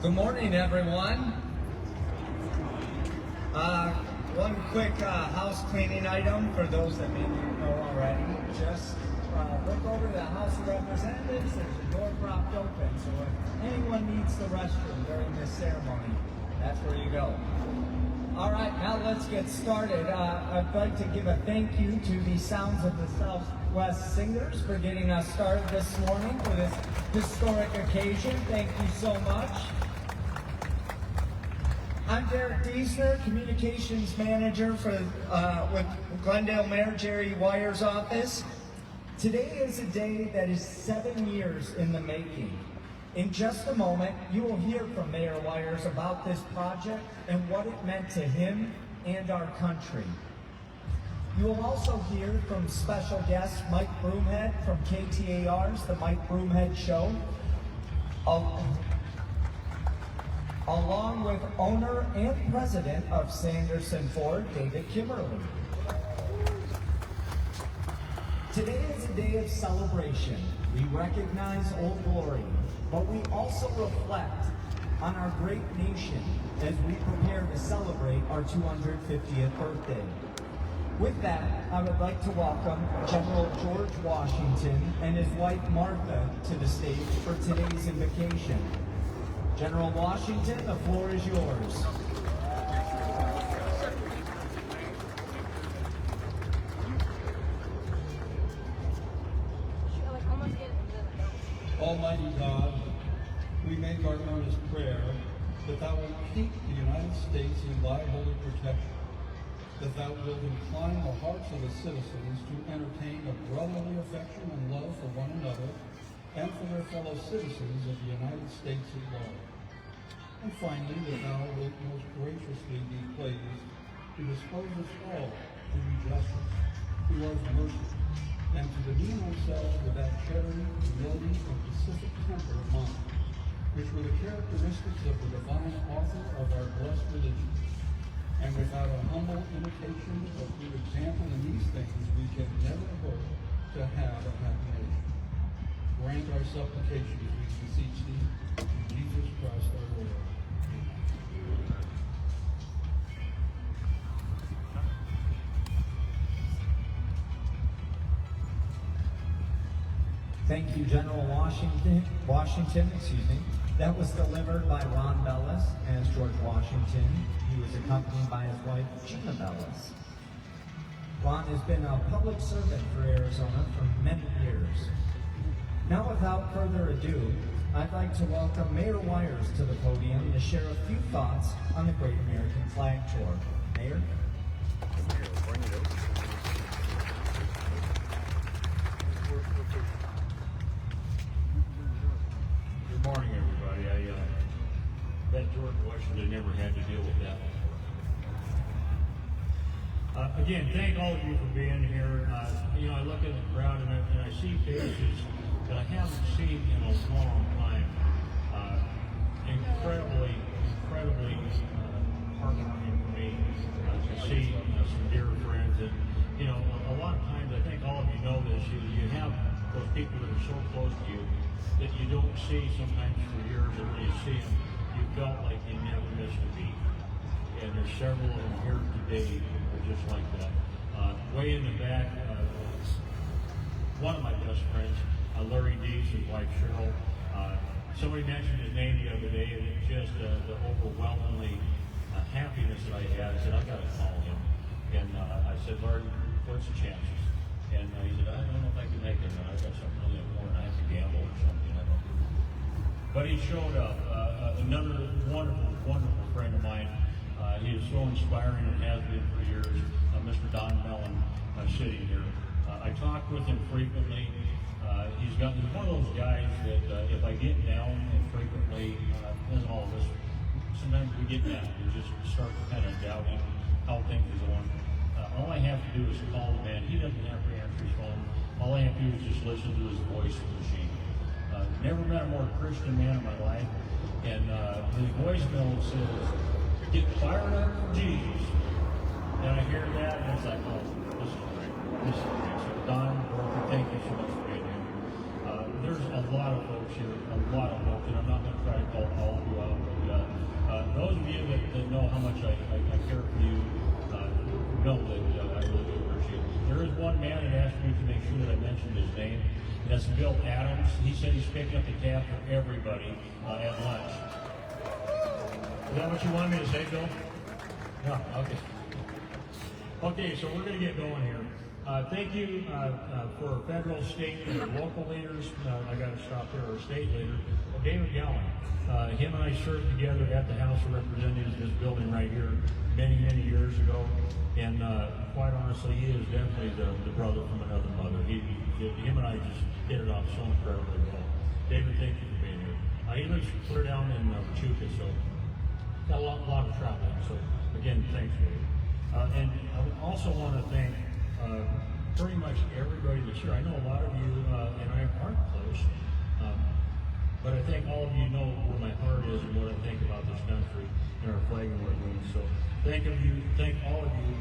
Good morning, everyone. One quick house cleaning item for those that maybe you know already. Just look over to the House of Representatives. There's a door propped open, so if anyone needs the restroom during this ceremony, that's where you go. All right, now let's get started. I'd like to give a thank you to the Sounds of the Southwest Singers for getting us started this morning for this historic occasion. Thank you so much. I'm Derek Diesner, Communications Manager with Glendale Mayor Jerry Wyer's office. Today is a day that is 7 years in the making. In just a moment, you will hear from Mayor Wyers about this project and what it meant to him and our country. You will also hear from special guest Mike Broomhead from KTAR's The Mike Broomhead Show, along with owner and president of Sanderson Ford, David Kimmerly. Today is a day of celebration. We recognize Old Glory, but we also reflect on our great nation as we prepare to celebrate our 250th birthday. With that, I would like to welcome General George Washington and his wife Martha to the stage for today's invocation. General Washington, the floor is yours. Almighty God, we make our earnest prayer that Thou wilt keep the United States in Thy holy protection, that Thou wilt incline the hearts of the citizens to entertain a brotherly affection and love for one another and for their fellow citizens of the United States at large. And finally, that Thou wilt most graciously be pleased to dispose us all to do justice, to love mercy, and to demean ourselves with that charity, humility, and pacific temper of mind, which were the characteristics of the divine author of our blessed religion. And without a humble imitation of good example in these things, we can never hope to have a happy nation. Grant our supplications, we beseech Thee, in Jesus Christ our Lord. Thank you, General Washington. That was delivered by Ron Bellis as George Washington. He was accompanied by his wife, Gina Bellis. Ron has been a public servant for Arizona for many years. Now, without further ado, I'd like to welcome Mayor Wyers to the podium to share a few thoughts on the Great American Flag Tour. Mayor? Good morning, everybody. I bet George Washington never had to deal with that. Again, thank all of you for being here. I look at the crowd and I see faces that I haven't seen in a long time. Incredibly heartwarming for me to see some dear friends. And a lot of times, I think all of you know this. You have those people that are so close to you that you don't see sometimes for years, and when you see them, you felt like you never missed a beat. And there's several of them here today that are just like that. Way in the back, one of my best friends, Larry Dees, his wife Cheryl. Somebody mentioned his name the other day, and it's just the overwhelmingly happiness that I had. I said, I've got to call him. And I said, Larry, what's the chances? And he said, I don't know if I can make it. I've got something really important. I have to gamble or something. I don't know. But he showed up. Another wonderful friend of mine. He is so inspiring and has been for years. Mr. Don Mellon sitting here. I talk with him frequently. He's one of those guys that if I get down and frequently, as all of us, sometimes we get down. We just start kind of doubting how things are going. All I have to do is call the man. He doesn't have to answer his phone. All I have to do is just listen to his voice machine. Never met a more Christian man in my life. And his voicemail says, "Get fired up for Jesus." And I hear that, and it's like, oh, this is great. This is great. So Don, Broker, thank you so much for being here. There's a lot of folks here, and I'm not going to try to call all of you out. how much I care for you. Know that I really do appreciate it. There is one man that asked me to make sure that I mentioned his name. And that's Bill Adams. He said he's picking up the tab for everybody at lunch. Is that what you wanted me to say, Bill? No, okay. Okay, so we're going to get going here. Thank you for federal, state, and local leaders. I got to stop there. Our state leader, David Gallen. Him and I served together at the House of Representatives, this building right here, many, many years ago. And quite honestly, he is definitely the brother from another mother. Him and I just hit it off so incredibly well. David, thank you for being here. He lives clear down in Pachuca, so got a lot of traveling. So again, thanks, David. And I would also want to thank pretty much everybody that's here. I know a lot of you and I aren't close, but I think all of you know where my heart is and what I think about this country and our flag and what it means. So thank all of you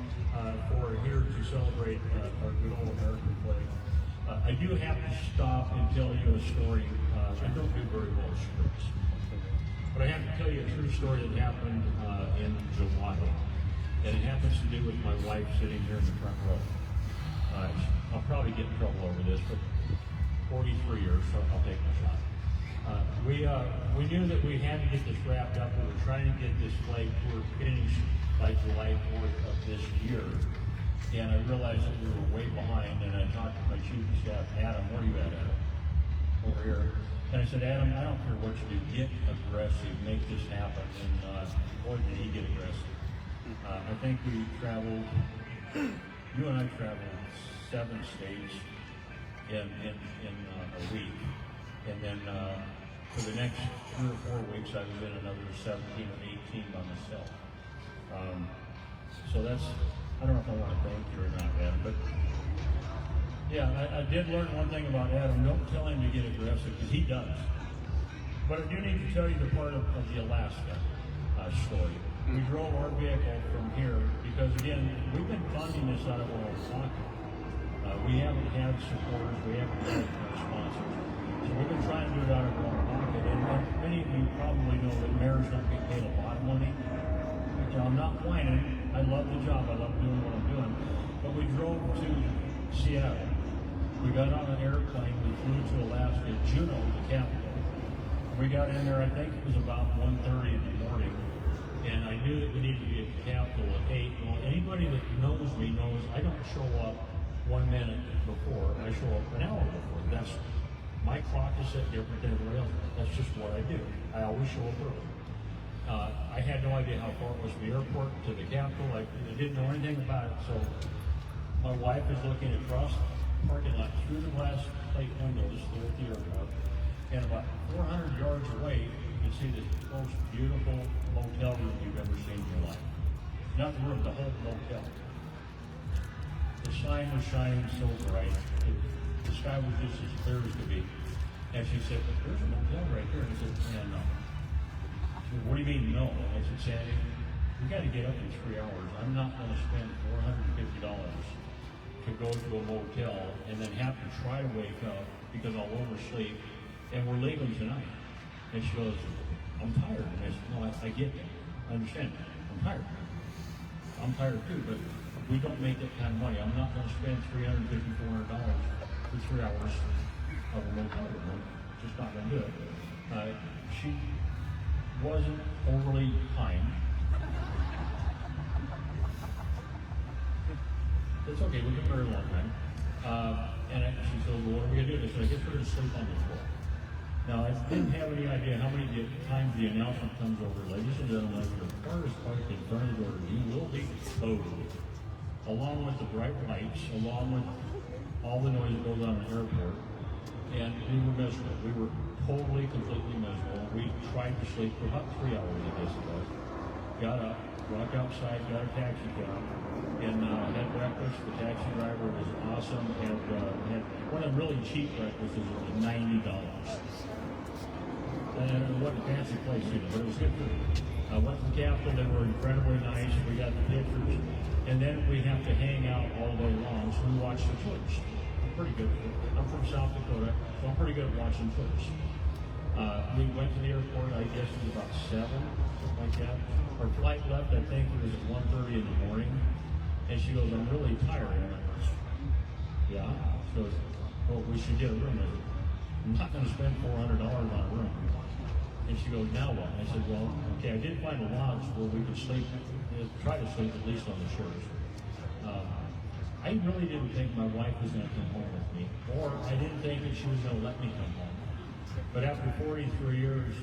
for here to celebrate our good old American flag. I do have to stop and tell you a story. I don't do very well with scripts, but I have to tell you a true story that happened in July. And it happens to do with my wife sitting here in the front row. I'll probably get in trouble over this, but 43 years, so I'll take my shot. We knew that we had to get this wrapped up. We were trying to get this flag tour finished by July 4th of this year. And I realized that we were way behind, and I talked to my chief of staff, Adam. Where are you at, Adam? Over here. And I said, Adam, I don't care what you do. Get aggressive. Make this happen. And boy, did he get aggressive. I think we traveled, you and I traveled 7 states in a week. And then for the next 3 or 4 weeks, I was in another 17 or 18 by myself. So that's, I don't know if I want to thank you or not, Adam, but yeah, I did learn one thing about Adam. Don't tell him to get aggressive, because he does. But I do need to tell you the part of the Alaska story. We drove our vehicle from here because, again, we've been funding this out of our own pocket. We haven't had supporters, we haven't had sponsors. So we've been trying to do it out of our own pocket. And many of you probably know that mayors don't get paid a lot of money. But I'm not whining. I love the job. I love doing what I'm doing. But we drove to Seattle. We got on an airplane. We flew to Alaska, Juneau, the capital. We got in there, I think it was about 1:30 in the morning. And I knew that we needed to be at the Capitol at 8. Well, anybody that knows me knows I don't show up 1 minute before. I show up an hour before. That's my clock is set different than everybody else. That's just what I do. I always show up early. I had no idea how far it was from the airport to the Capitol. I didn't know anything about it. So my wife is looking across the parking lot through the glass plate windows there at the airport. And about 400 yards away, you can see the most beautiful motel room you've ever seen in your life. Not the room, the whole motel. The sign was shining so bright. The sky was just as clear as could be. And she said, "There's a motel right here." And I said, "Yeah, no." She said, "What do you mean, no?" And I said, "Sandy, we got to get up in 3 hours. I'm not going to spend $450 to go to a motel and then have to try to wake up because I'll oversleep. And we're leaving tonight." And she goes, "I'm tired." And I said, "No, I get that. I understand that. I'm tired. I'm tired too, but we don't make that kind of money. I'm not going to spend $350, $400 for 3 hours of a motel room. I'm just not going to do it." She wasn't overly kind. It's okay. We've been married a long time. She said, "Well, what are we going to do?" I said, "I guess we're going to sleep on the floor." Now, I didn't have any idea how many times the announcement comes over. "Ladies and gentlemen, your car is parked in front of the door. You will be towed." Along with the bright lights, along with all the noise that goes on in the airport. And we were miserable. We were totally, completely miserable. We tried to sleep for about 3 hours, I guess it was. Got up, walked outside, got a taxi cab, and had breakfast. The taxi driver was awesome. And had one of the really cheap breakfasts was $90. And it wasn't a fancy place either, but it was good food. I went to the Capitol. They were incredibly nice. We got the pictures. And then we have to hang out all day long, so we watched the tours. I'm pretty good at it. I'm from South Dakota, so I'm pretty good at watching tours. We went to the airport, I guess it was about 7, something like that. Our flight left, I think it was at 1:30 in the morning. And she goes, I'm really tired. And I go, yeah? She goes, well, we should get a room. I said, I'm not going to spend $400 on a room. And she goes, now what? I said, well, okay, I did find a lodge where we could sleep, try to sleep at least on the shores. I really didn't think my wife was going to come home with me, or I didn't think that she was going to let me come home. But after 43 years,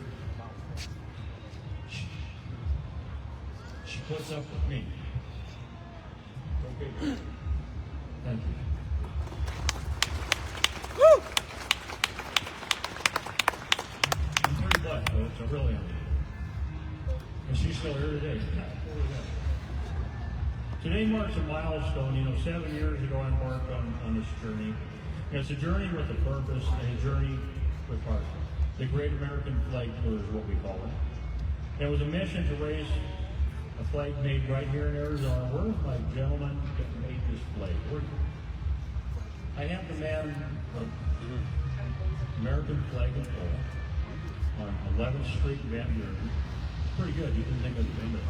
she puts up with me. Okay. Thank you. Woo! I'm pretty blessed, folks. I really am. And she's still here today. Today marks a milestone. 7 years ago I embarked on this journey. And it's a journey with a purpose and a journey with heart. The Great American Flag Tour is what we call it. And it was a mission to raise a flag made right here in Arizona. Where's my gentleman that made this flag? I have the man of American flag and pole on 11th Street in Van Buren. Pretty good. You can think of the name of it.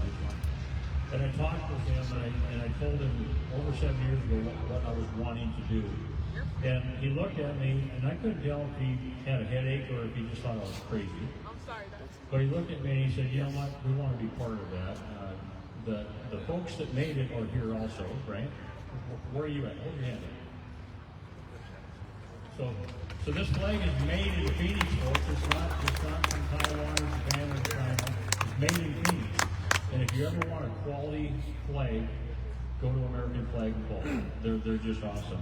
And I talked with him, and I told him over 7 years ago what I was wanting to do. And he looked at me, and I couldn't tell if he had a headache or if he just thought I was crazy. But he looked at me and he said, you know what, we want to be part of that. The folks that made it are here also, right? Where are you at? Hold your hand up. So this flag is made in Phoenix, folks. It's not from Taiwan or Japan or China. It's made in Phoenix. And if you ever want a quality flag, go to American Flag and Pole. They're just awesome.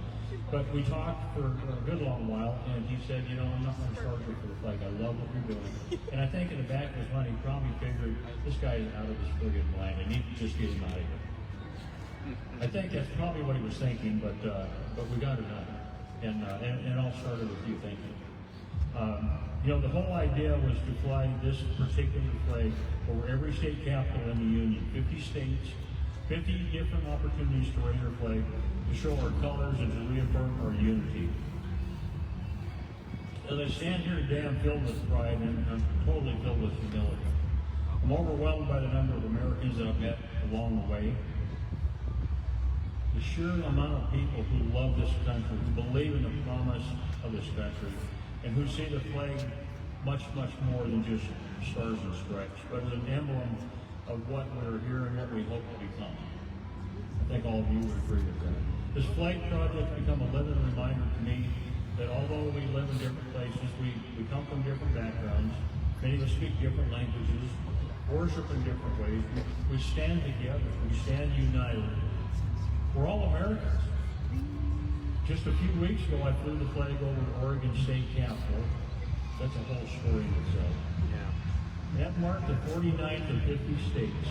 But we talked for a good long while, and he said, I'm not going to charge you for the flag. I love what you're doing. And I think in the back of his mind, he probably figured, this guy is out of his friggin' mind. I need to just get him out of here. I think that's probably what he was thinking, but we got it done. And it all started with you thinking. The whole idea was to fly this particular flag over every state capital in the Union, 50 states, 50 different opportunities to raise our flag, to show our colors and to reaffirm our unity. As I stand here today, I'm filled with pride and I'm totally filled with humility. I'm overwhelmed by the number of Americans that I've met along the way. The sheer amount of people who love this country, who believe in the promise of this country, and who see the flag much, much more than just stars and stripes, but as an emblem of what we're here and what we hope to become. I think all of you would agree with that. This flag project has become a living reminder to me that although we live in different places, we come from different backgrounds, many of us speak different languages, worship in different ways, we stand together, we stand united. We're all Americans. Just a few weeks ago, I flew the flag over the Oregon State Capitol. That's a whole story in itself. Yeah. That marked the 49th of 50 states.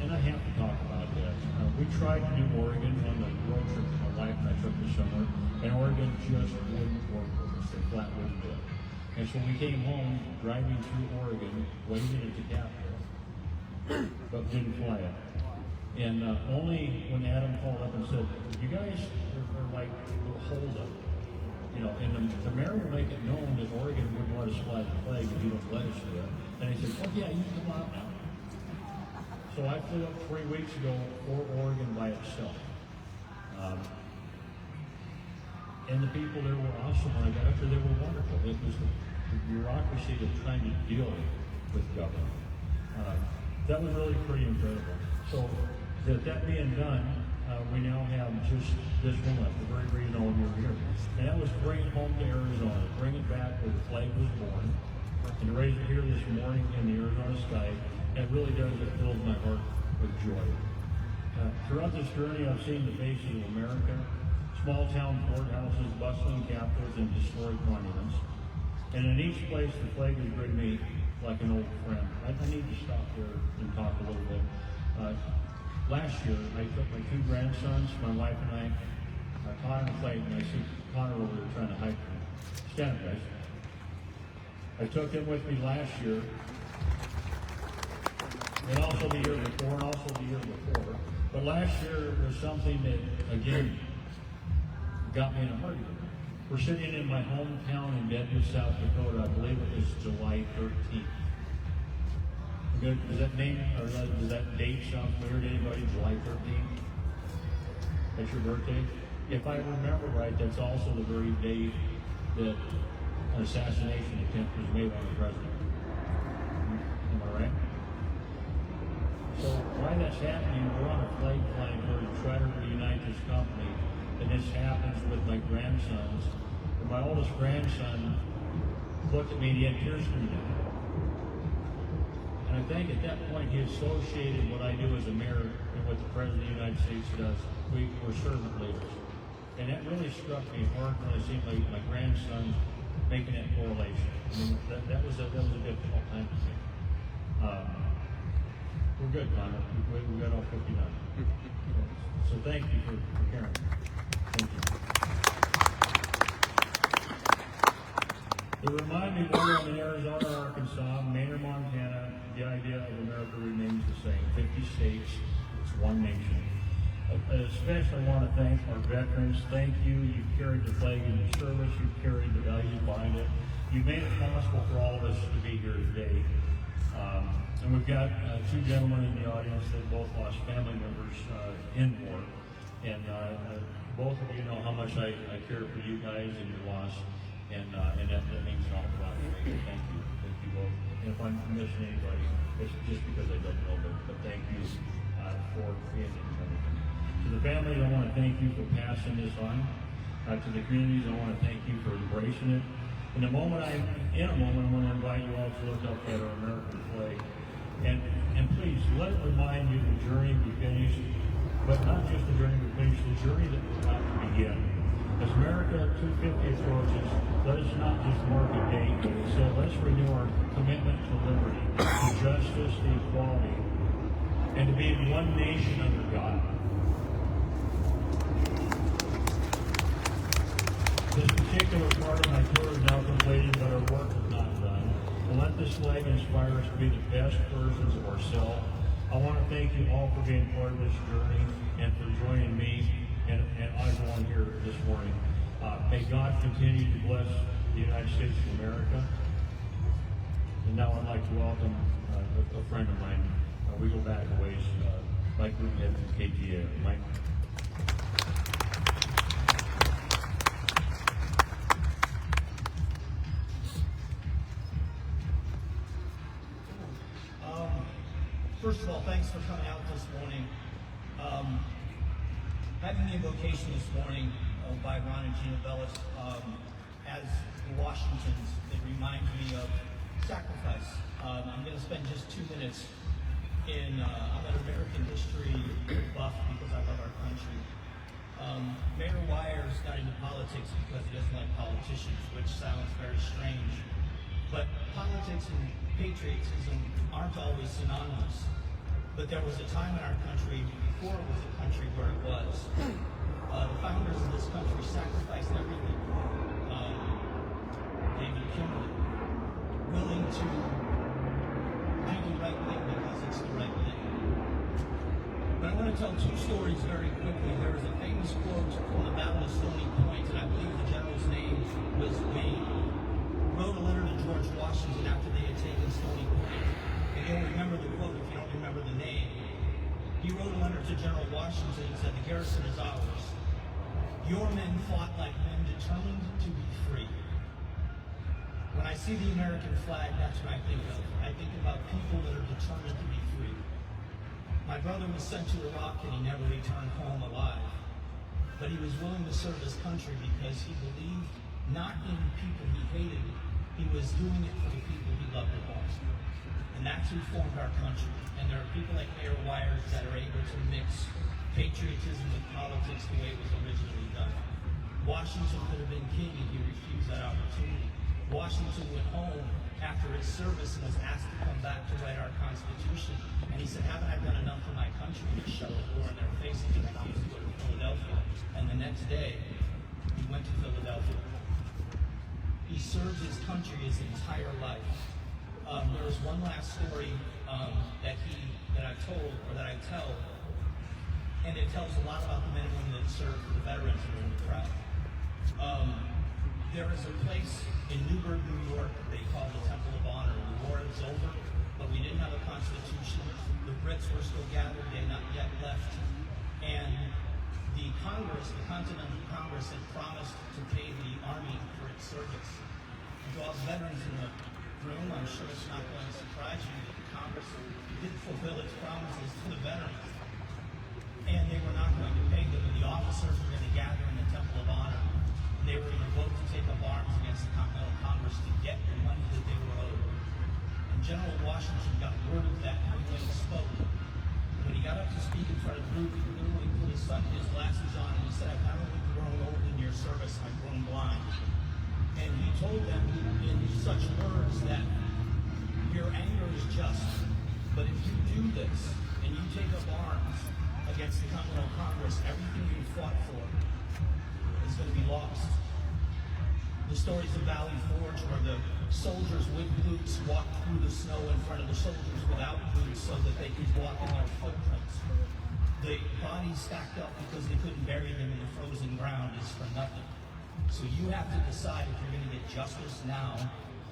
And I have to talk about that. We tried to do Oregon on the road trip my wife and I took this summer, and Oregon just wouldn't work with us. They flat wouldn't do it. And so we came home driving through Oregon, waiting at the Capitol, but didn't fly it. And only when Adam called up and said, you guys are like a hold up. And the mayor will make it known that Oregon wouldn't let us fly the flag if you don't let us do it. And he said, oh yeah, you can come out now. So I flew up 3 weeks ago for Oregon by itself. And the people there were awesome when I got up there. They were wonderful. It was the bureaucracy of trying to deal with government. That was really pretty incredible. So that being done, we now have just this one left, the very reason all of you are here. And that was to bring it home to Arizona, bring it back where the flag was born, and to raise it here this morning in the Arizona sky. And it really does, it fills my heart with joy. Throughout this journey, I've seen the faces of America, small town courthouses, bustling capitals, and historic monuments. And in each place, the flag has greeted me like an old friend. I need to stop there and talk a little bit. Last year, I took my 2 grandsons, my wife and I, Connor and Clayton, and I see Connor over there trying to hike. Stand up, guys. I took him with me last year, and also the year before, and also the year before. But last year was something that, again, got me in a hurry. We're sitting in my hometown in Deadwood, South Dakota. I believe it was July 13th. Does that name or does that date sound familiar to anybody? July 13th? That's your birthday? If I remember right, that's also the very day that an assassination attempt was made on the president. Am I right? So while that's happening, we're on a flight flying to try to reunite this company, and this happens with my grandsons. And my oldest grandson looked at me and he had tears coming down. And I think at that point he associated what I do as a mayor and what the President of the United States does. We're servant leaders. And that really struck me hard when I seen my grandson making that correlation. I mean, that was a difficult time for me. We're good, Connor. We got all 50 done. So thank you for caring. Thank you. It reminded me whether I'm in Arizona, Arkansas, Maine, or Montana, the idea of America remains the same. 50 states, it's one nation. I especially want to thank our veterans. Thank you. You've carried the flag in your service. You've carried the values behind it. You've made it possible for all of us to be here today. And we've got two gentlemen in the audience that both lost family members in war. And both of you know how much I care for you guys and your loss. And that means an awful lot to me. Thank you. Thank you both. And if I'm missing anybody, it's just because I don't know them. But thank you for being in everything. To the families, I want to thank you for passing this on. To the communities, I want to thank you for embracing it. In a moment, I want to invite you all to look up at our American flag. And please, let it remind you the journey we finished, but not just the journey we finished, the journey that we're about to begin. As America 250 approaches, let us not just mark a date, but instead let's renew our commitment to liberty, to justice, to equality, and to be one nation under God. This particular part of my tour is now completed, but our work is not done. And let this flag inspire us to be the best versions of ourselves. I want to thank you all for being part of this journey and for joining me and everyone here this morning. May God continue to bless the United States of America. And now I'd like to welcome a friend of mine. We go back a ways, Mike Group Head from KTA. Mike. First of all, thanks for coming out this morning. Having the invocation this morning by Ron and Gina Bellis as the Washingtons, it reminds me of sacrifice. I'm going to spend just 2 minutes I'm an American history buff because I love our country. Mayor Wires got into politics because he doesn't like politicians, which sounds very strange. But politics and patriotism aren't always synonymous. But there was a time in our country before it was a country where it was. The founders of this country sacrificed everything. David Kimberly, willing to do the right thing because it's the right thing. But I want to tell 2 stories very quickly. There was a famous quote from the Battle of Stony Point, and I believe the general's name was Wayne. Wrote a letter to George Washington after they had taken Stony Point. And you'll remember the quote if you don't remember the name. He wrote a letter to General Washington and said, "The garrison is ours. Your men fought like men determined to be free." When I see the American flag, that's what I think of. I think about people that are determined to be free. My brother was sent to Iraq and he never returned home alive. But he was willing to serve his country because he believed not in people he hated, he was doing it for the people he loved the most. And that's who formed our country. And there are people like Mayor Wires that are able to mix patriotism with politics the way it was originally done. Washington could have been king and he refused that opportunity. Washington went home after his service and was asked to come back to write our Constitution. And he said, "Haven't I done enough for my country?" And he shut the door in their faces and refused to go to Philadelphia. And the next day, he went to Philadelphia. He served his country his entire life. There was one last story that I tell, and it tells a lot about the men and women that served, the veterans that are in the crowd. There is a place in Newburgh, New York, they call the Temple of Honor. The war is over, but we didn't have a constitution. The Brits were still gathered, they had not yet left. And the Congress, the Continental Congress, had promised to pay the Army for its service. And to all the veterans in the room, I'm sure it's not going to surprise you that the Congress did fulfill its promises to the veterans. And they were not going to pay them. The officers were going to gather in the Temple of Honor. And they were going to vote to take up arms against the Continental Congress to get the money that they were owed. And General Washington got word of that when he spoke. When he got up to speak in front of the group, he literally put his glasses on and he said, "I've not only grown old in your service, I've grown blind." And he told them in such words that your anger is just, but if you do this and you take up arms against the Continental Congress, everything you fought for is going to be lost. The stories of Valley Forge, where the soldiers with boots walked through the snow in front of the soldiers without boots so that they could walk in their footprints. The bodies stacked up because they couldn't bury them in the frozen ground is for nothing. So you have to decide if you're going to get justice now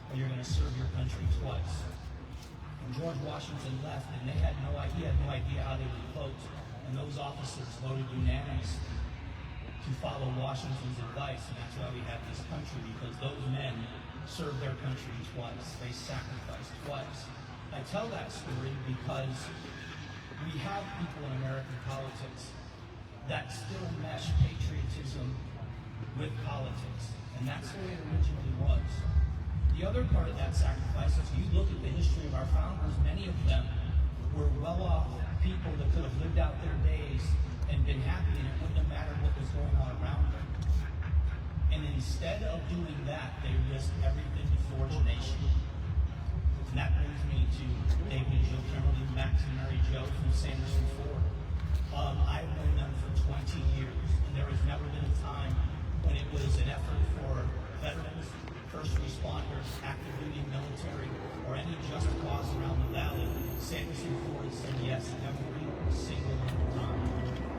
or you're going to serve your country twice. And George Washington left, and he had no idea how they would vote. And those officers voted unanimously to follow Washington's advice, and that's why we have this country, because those men served their country twice. They sacrificed twice. I tell that story because we have people in American politics that still mesh patriotism with politics, and that's the way it originally was. The other part of that sacrifice, if you look at the history of our founders, many of them were well-off people that could have lived out their days and been happy, and it wouldn't have mattered what was going on around them. And instead of doing that, they risked everything to forge a nation. And that brings me to David and Joe Kimberly, Max and Mary Jo from Sanderson Ford. I've known them for 20 years, and there has never been a time when it was an effort for veterans, first responders, active duty military, or any just cause around the valley. Sanderson Ford said yes every single time.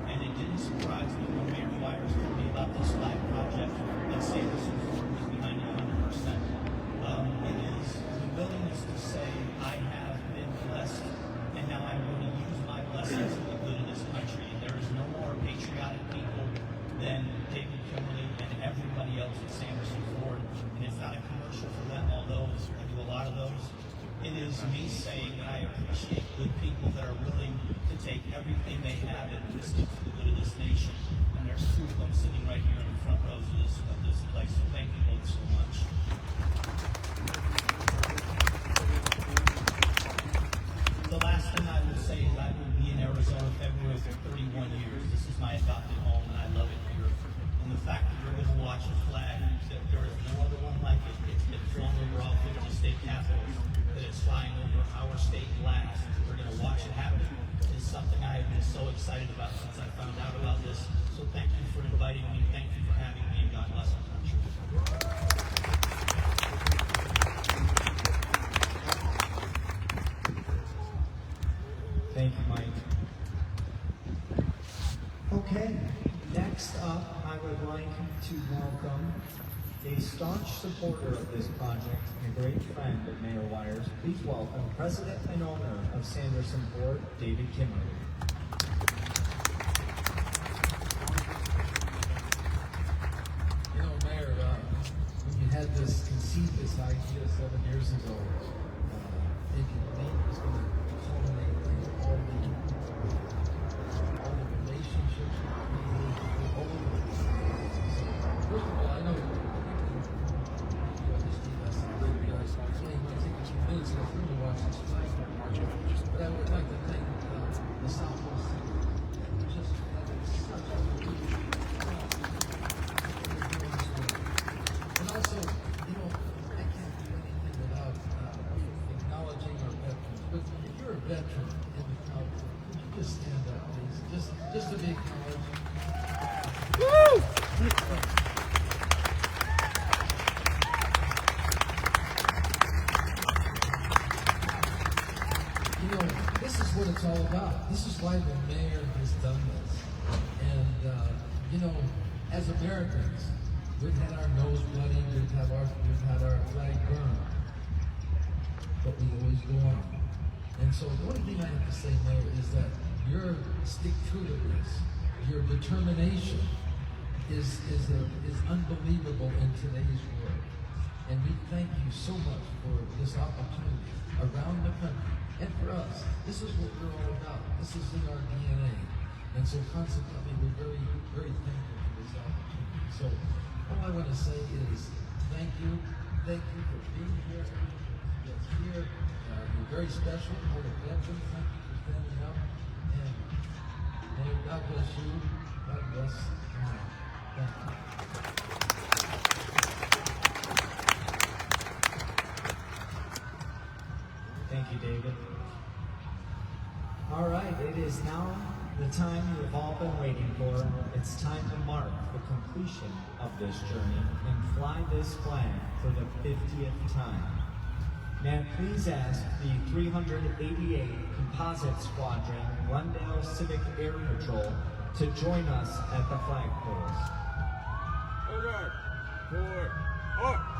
And it didn't surprise me when Mayor Wires told me about this flag project that Sanderson Ford was behind it 100%. It is the willingness to say, I have been blessed, and now I'm going to use my blessings for the good of this country. There is no more patriotic people than David Kimberly and everybody else at Sanderson Ford. And it's not a commercial for them, although I do a lot of those. It is me saying that I appreciate good people that are willing to take everything they have and risk it for the good of this nation. And there's two of them sitting right here in the front rows of this place. So thank you both so much. The last thing I will say is I will be in Arizona February for 31 years. This is my adopted home, and I love it here. And the fact that you're going to watch a flag, that there is no other one like it. It's been flown over all 50 state capitals, that it's flying over our state flags. We're going to watch it happen. It's something I have been so excited about since I found out about this. So thank you for inviting me. Thank you for having me, and God bless our country. Thank you, Mike. Okay, next up, I would like to welcome a staunch supporter of this project and a great friend of Mayor Wires. Please welcome President and owner of Sanderson Ford, David Kimberly. You know, Mayor, when you had conceived this idea 7 years ago, thinking Nate was going to culminate in all the relationships we created all over the place. First of all, I know history lesson, it's only going to take a few minutes to go through to watch this flag march. But I would like to thank the Southwest just such a and also, you know, I can't do anything without acknowledging our veterans. But if you're a veteran in the crowd, could you just stand up, please? Just to be acknowledged. Woo! You know, this is what it's all about. This is why the mayor has done this. And, you know, as Americans, We've had our nose bloody, we've had our flag burned, but we always go on. And so the only thing I have to say, Mayor, is that your stick-to-itiveness, your determination is unbelievable in today's world. And we thank you so much for this opportunity around the country. And for us, this is what we're all about. This is in our DNA. And so consequently, we're very, very thankful for this opportunity. So all I want to say is thank you. Thank you for being here. Yes, here. You're very special. All the veterans, thank you for standing up. And may God bless you. God bless you. Thank you. Thank you, David. All right, it is now the time you have all been waiting for. It's time to mark the completion of this journey and fly this flag for the 50th time. May I please ask the 388 Composite Squadron Glendale Civic Air Patrol to join us at the flagpoles. Over. Forward. Up.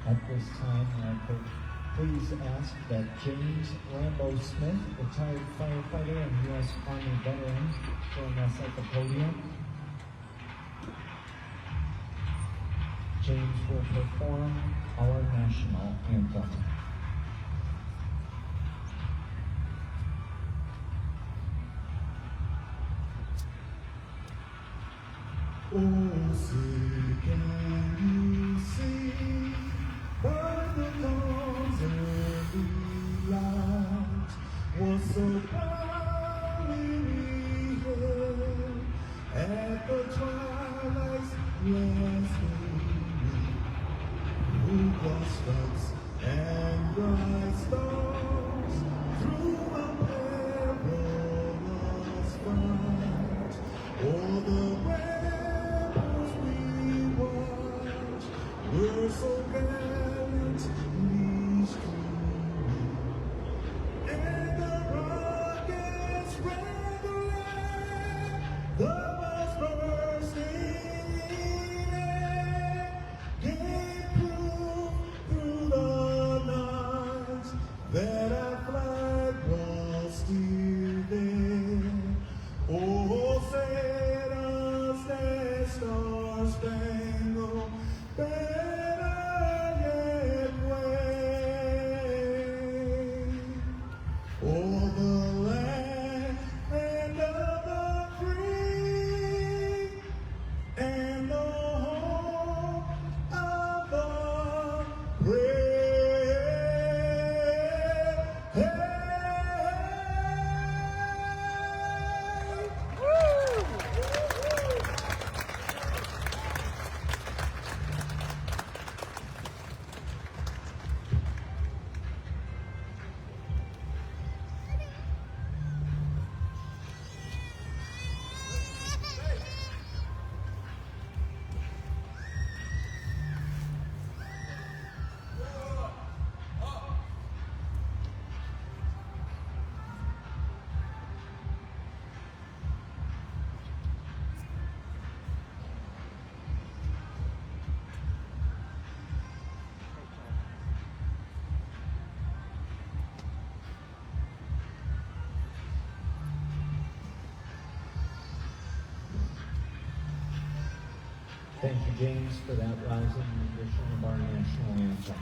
At this time, I could please ask that James Rambo Smith, retired firefighter and U.S. Army veteran, join us at the podium. James will perform our national anthem. Oh, say can you see by the dawn's early light was so proudly hailed at the twilight's last gleaming, who brought stripes and bright stars through a perilous fight. Oh, the we're so gallantly streaming, and the rockets ran the land, the bombs bursting in air, gave proof through the night that our flag was still there. Oh, set us that star-spangled banner yet wave. Oh, the land of the free and the home of the brave. Hey, Thank you, James, for that rousing rendition of our national anthem.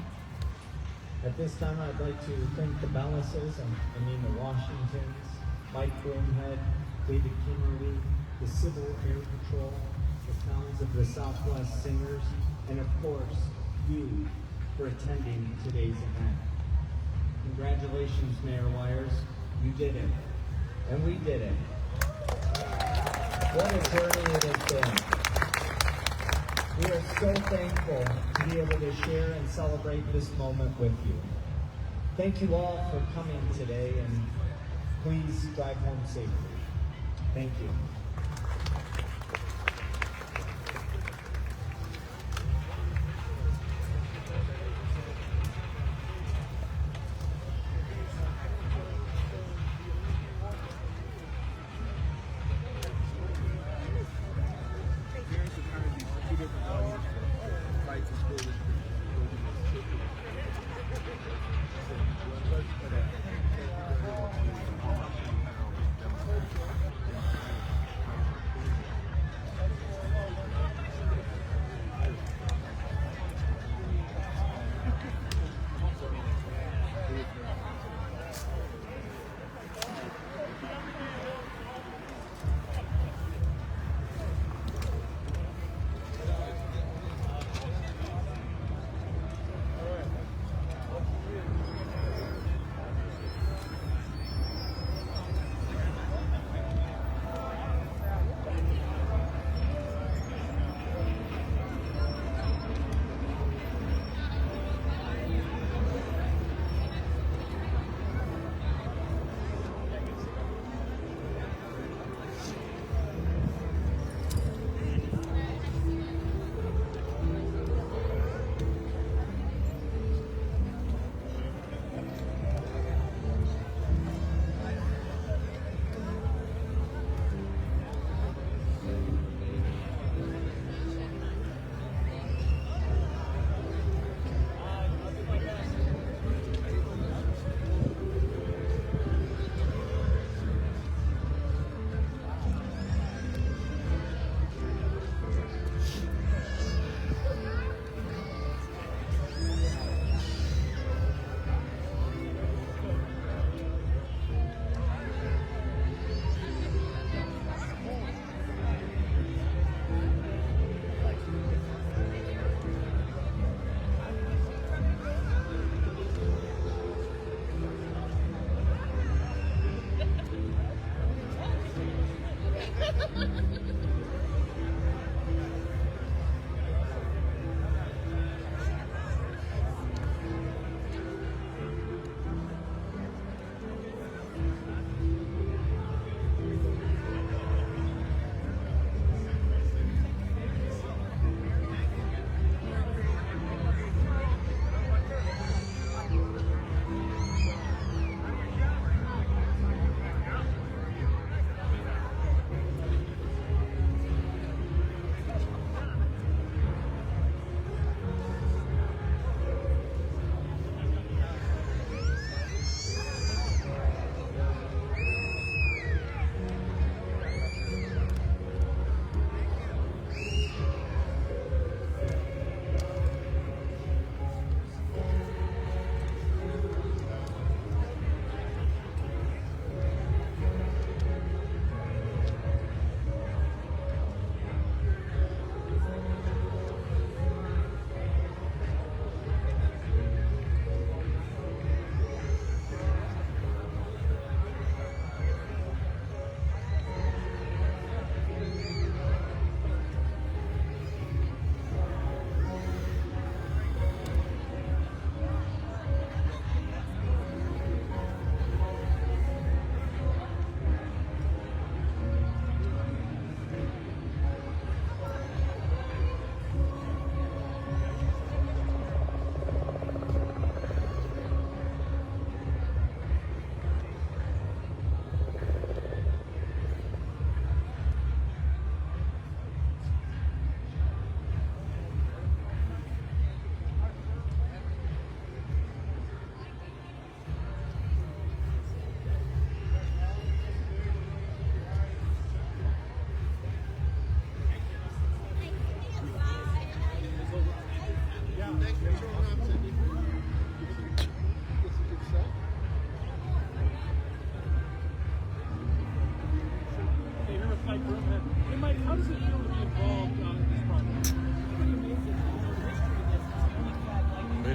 At this time, I'd like to thank the Ballases and Anina Washingtons, Mike Broomhead, David Kimmerly, the Civil Air Patrol, the Sounds of the Southwest Singers, and of course, you for attending today's event. Congratulations, Mayor Wires. You did it. And we did it. What a journey it has been. We are so thankful to be able to share and celebrate this moment with you. Thank you all for coming today, and please drive home safely. Thank you.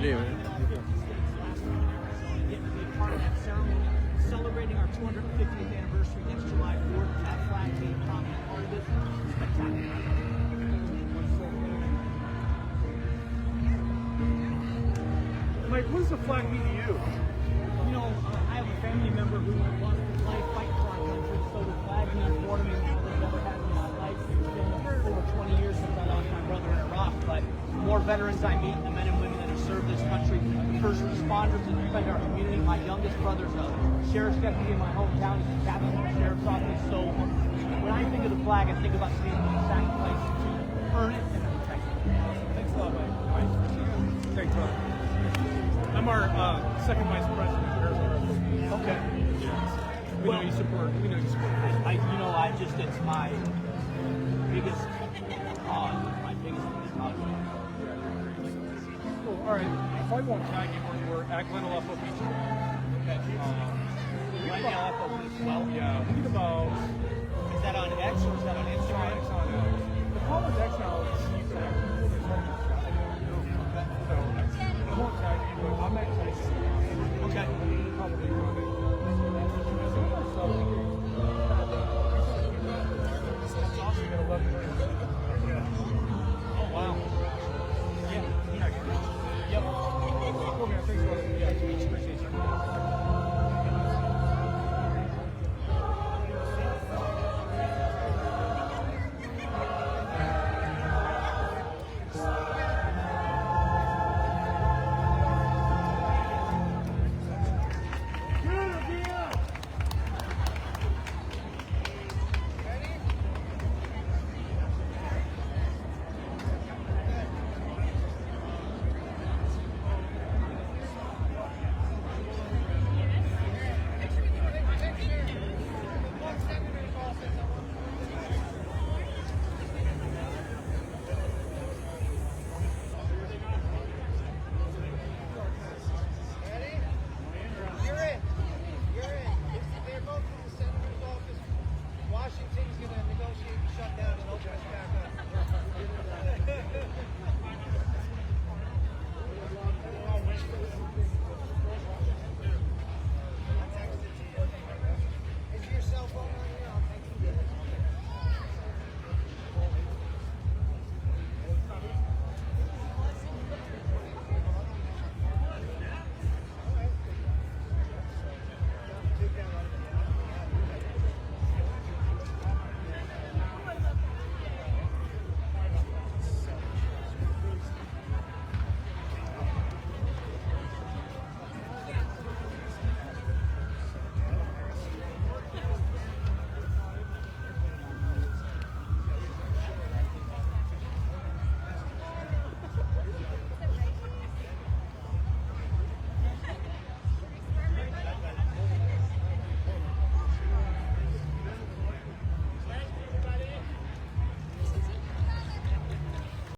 Getting to be a part of that ceremony, celebrating our 250th anniversary next July 4th. That flag being a prominent part of it. Spectacular. Mike, what does the flag mean to you? You know, I have a family member who lost his life fighting for our country, so the flag means more to me than it's ever had in my life. It's been over 20 years since I lost my brother in Iraq, but the more veterans I meet, the men and women that have served this country, the first responders that defend our community. My youngest brother's a sheriff's deputy in my hometown. He's a captain in the sheriff's office. So when I think of the flag, I think about seeing the sacrifice to earn it and protect it. Thanks a lot, Mike. Thanks, brother. I'm our second vice president of Arizona. Okay. We know you support. It's my biggest cause. My biggest cause. Cool. All right. Probably won't tag you where you were at Glenelg Beach. Okay. Glenelg as well. Yeah. We get about. Is that on X or is that on Instagram? It's on the call is X now. You can actually there's no so I won't tag you, but I'm actually Okay. probably on it.